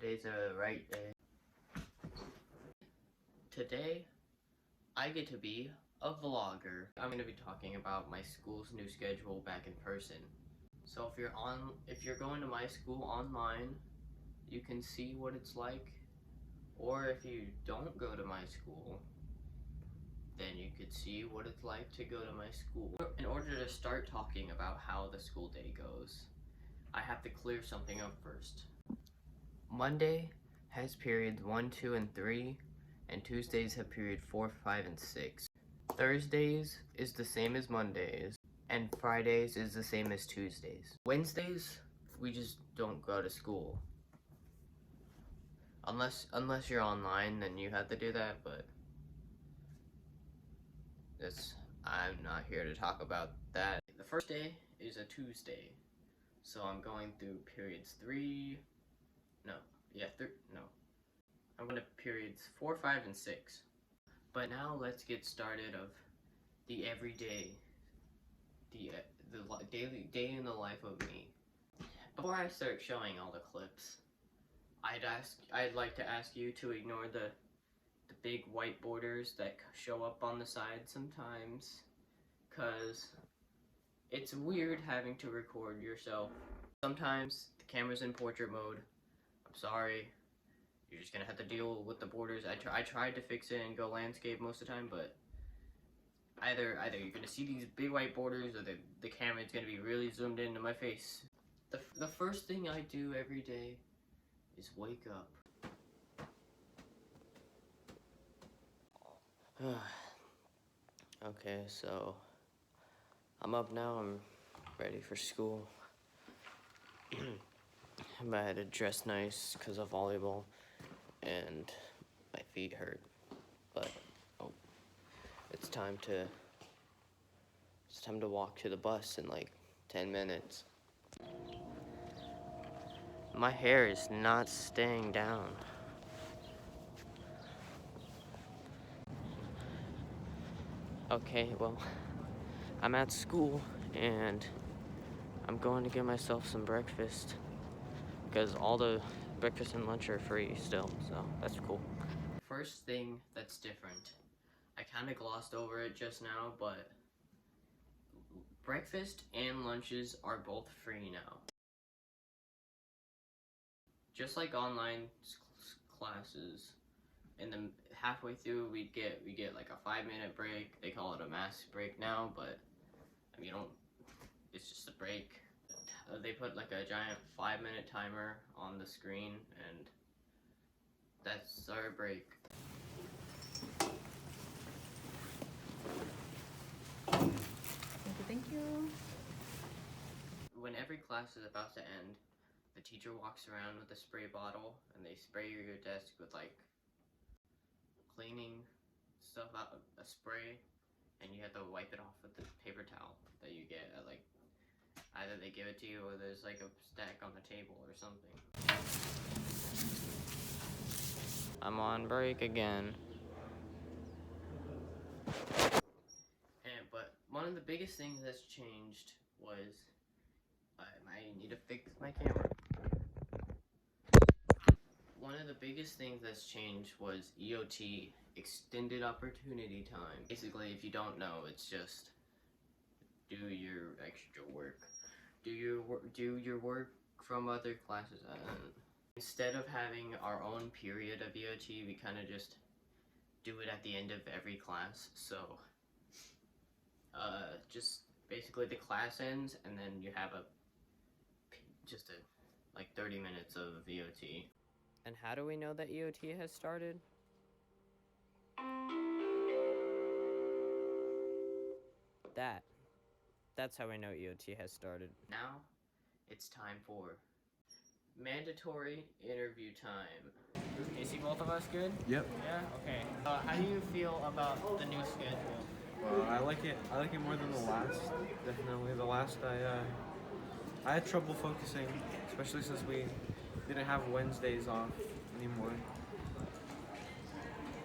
Today's a right day. Today, I get to be a vlogger. I'm going to be talking about my school's new schedule back in person. So if you're going to my school online, you can see what it's like. Or if you don't go to my school, then you could see what it's like to go to my school. In order to start talking about how the school day goes, I have to clear something up first. Monday has periods 1, 2, and 3, and Tuesdays have period 4, 5, and 6. Thursdays is the same as Mondays, and Fridays is the same as Tuesdays. Wednesdays, we just don't go to school. Unless you're online, then you have to do that, but I'm not here to talk about that. The first day is a Tuesday, so I'm going through periods I'm going to periods 4, 5, and 6. But now let's get started of the everyday, the daily day in the life of me. Before I start showing all the clips, I'd like to ask you to ignore the big white borders that show up on the side sometimes, cause it's weird having to record yourself. Sometimes the camera's in portrait mode. I'm sorry. You're just gonna have to deal with the borders. I tried to fix it and go landscape most of the time, but either you're gonna see these big white borders, or the camera's gonna be really zoomed into my face. The first thing I do every day is wake up. Okay, so I'm up now. I'm ready for school. I had to dress nice because of volleyball, and my feet hurt. But it's time to walk to the bus in like 10 minutes. My hair is not staying down. Okay, well, I'm at school and I'm going to get myself some breakfast because all the breakfast and lunch are free still, so that's cool. First thing that's different, I kind of glossed over it just now, but breakfast and lunches are both free now. Just like online classes, and then halfway through we get like a 5-minute break. They call it a mass break now, but I mean, it's just a break. They put like a giant 5-minute timer on the screen, and that's our break. Thank you. When every class is about to end, the teacher walks around with a spray bottle, and they spray your desk with like cleaning stuff out, a spray, and you have to wipe it off with the paper towel that you get at like, either they give it to you or there's like a stack on the table or something. I'm on break again. But one of the biggest things that's changed was I need to fix my camera. One of the biggest things that's changed was EOT, Extended Opportunity Time. Basically, if you don't know, it's just do your extra work. Do your work from other classes. Instead of having our own period of EOT, we kind of just do it at the end of every class. So, just basically the class ends, and then you have like 30 minutes of EOT. And how do we know that EOT has started? That's how we know EOT has started. Now, it's time for mandatory interview time. You see both of us good? Yep. Yeah? Okay. How do you feel about the new schedule? I like it more than the last. Definitely. The last I had trouble focusing, especially since we didn't have Wednesdays off anymore.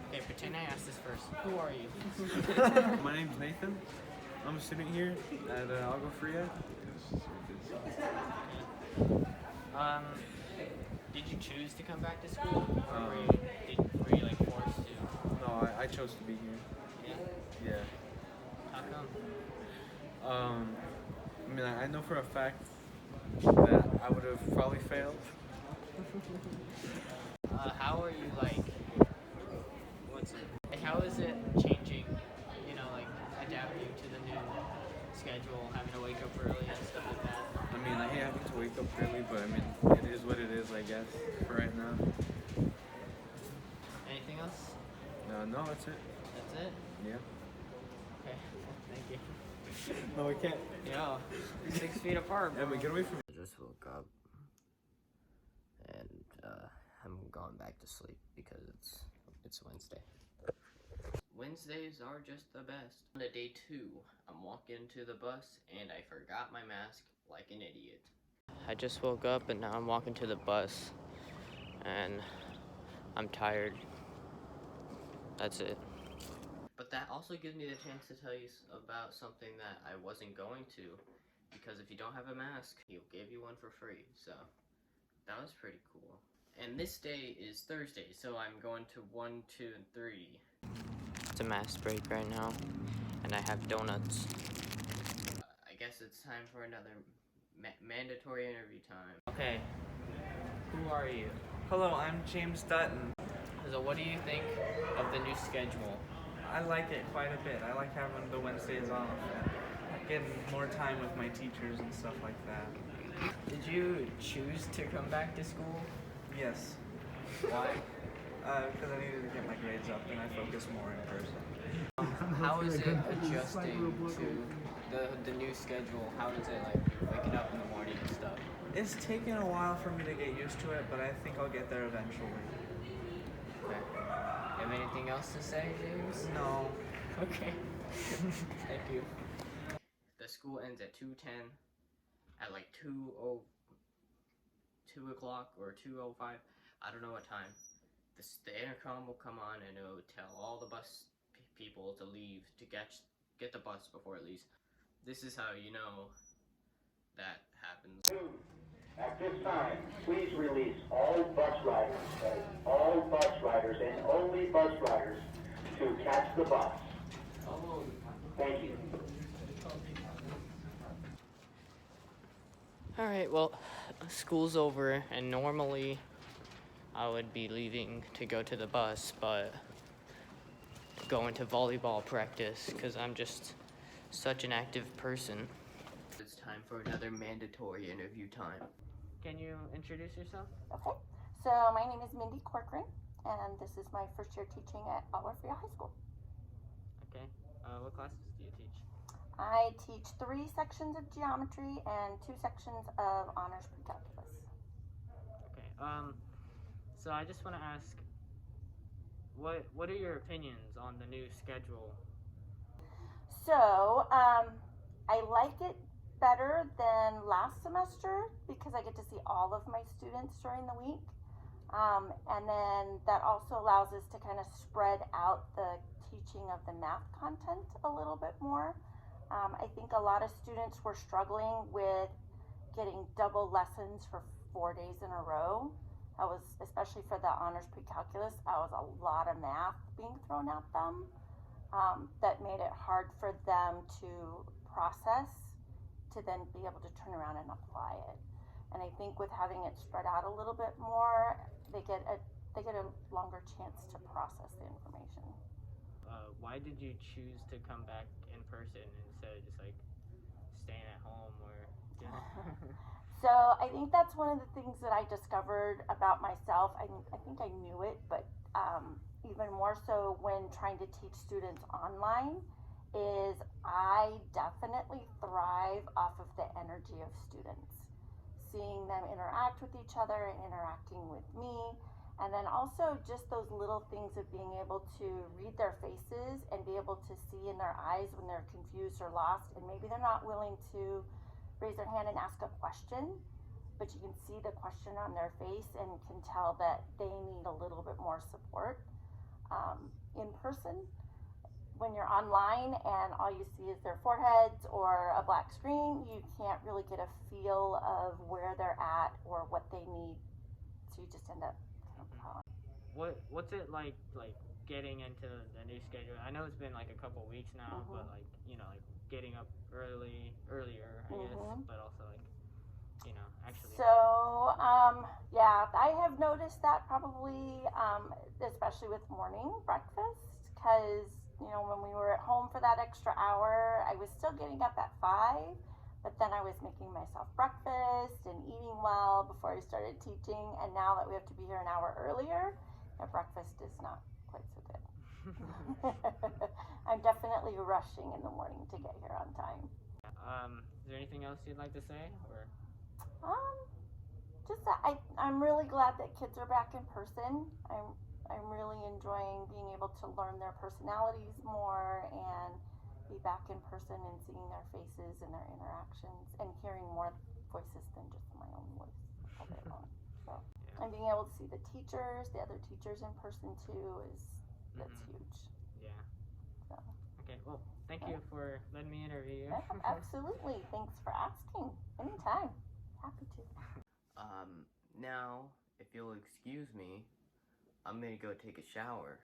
Okay, pretend I asked this first. Who are you? My name's Nathan. I'm a student here at Agua Fria. Did you choose to come back to school, or were you like forced to? No, I chose to be here. Yeah. Yeah. How come? I mean, I know for a fact that I would have probably failed. How are you like? How is it changing? You know, like adapting to the new schedule, having to wake up early and stuff like that. I mean, I hate having to wake up early, but I mean, it is what it is, I guess, for right now. Anything else? No, that's it. That's it. Yeah. Okay. Thank you. No, we can't. Yeah. 6 feet apart. Yeah, but get away from. I just woke up and I'm going back to sleep because it's Wednesday. Wednesdays are just the best. On to day 2, I'm walking to the bus and I forgot my mask like an idiot. I just woke up and now I'm walking to the bus and I'm tired. That's it. But that also gives me the chance to tell you about something that I wasn't going to, because if you don't have a mask, he'll give you one for free. So that was pretty cool. And this day is Thursday, so I'm going to 1, 2, and 3. It's a mask break right now, and I have donuts. I guess it's time for another mandatory interview time. Okay, who are you? Hello, I'm James Dutton. So what do you think of the new schedule? I like it quite a bit. I like having the Wednesdays off and getting more time with my teachers and stuff like that. Did you choose to come back to school? Yes. Why? Because I needed to get my grades up and I focus more in person. How is it adjusting to the new schedule? How is it like waking up in the morning and stuff? It's taken a while for me to get used to it, but I think I'll get there eventually. Okay. You have anything else to say, James? No. Okay. Thank you. The school ends at 2:10. At like 2 o'clock or 2:05, I don't know what time. The intercom will come on and it will tell all the bus people to leave to get the bus before it leaves. This is how you know that happens. At this time, please release all bus riders and only bus riders to catch the bus. Thank you. Alright, well, school's over, and normally I would be leaving to go to the bus, but going to volleyball practice because I'm just such an active person. It's time for another mandatory interview time. Can you introduce yourself? Okay, so my name is Mindy Corcoran, and this is my first year teaching at Olive High School. Okay, what classes do you teach? I teach 3 sections of geometry and 2 sections of honors pre-calculus. Okay, so I just want to ask, what are your opinions on the new schedule? So, I like it better than last semester because I get to see all of my students during the week. And then that also allows us to kind of spread out the teaching of the math content a little bit more. I think a lot of students were struggling with getting double lessons for 4 days in a row. That was, especially for the honors pre-calculus, that was a lot of math being thrown at them. That made it hard for them to process, to then be able to turn around and apply it. And I think with having it spread out a little bit more, they get a longer chance to process the information. Why did you choose to come back in person instead of just like staying at home or? You know? So I think that's one of the things that I discovered about myself. I think I knew it, but even more so when trying to teach students online, is I definitely thrive off of the energy of students. Seeing them interact with each other and interacting with me, and then also just those little things of being able to read their faces and be able to see in their eyes when they're confused or lost, and maybe they're not willing to raise their hand and ask a question, but you can see the question on their face and can tell that they need a little bit more support. In person, when you're online and all you see is their foreheads or a black screen, you can't really get a feel of where they're at or what they need so you just end up What's it like getting into the new schedule? I know it's been like a couple weeks now, Mhm. but like, you know, like getting up earlier, I guess, but also like, you know, actually. So, yeah, I have noticed that probably, especially with morning breakfast, because, you know, when we were at home for that extra hour, I was still getting up at 5, but then I was making myself breakfast and eating well before I started teaching, and now that we have to be here an hour earlier, breakfast is not quite so good. I'm definitely rushing in the morning to get here on time. Is there anything else you'd like to say, or? Just that I'm really glad that kids are back in person. I'm really enjoying being able to learn their personalities more and be back in person and seeing their faces and their interactions and hearing more voices than just my own voice all day long. So, and being able to see the teachers, the other teachers in person too, that's huge. Yeah. So. Okay. Well, thank you for letting me interview you. Yeah, absolutely. Thanks for asking. Anytime. Happy to. Now, if you'll excuse me, I'm gonna go take a shower.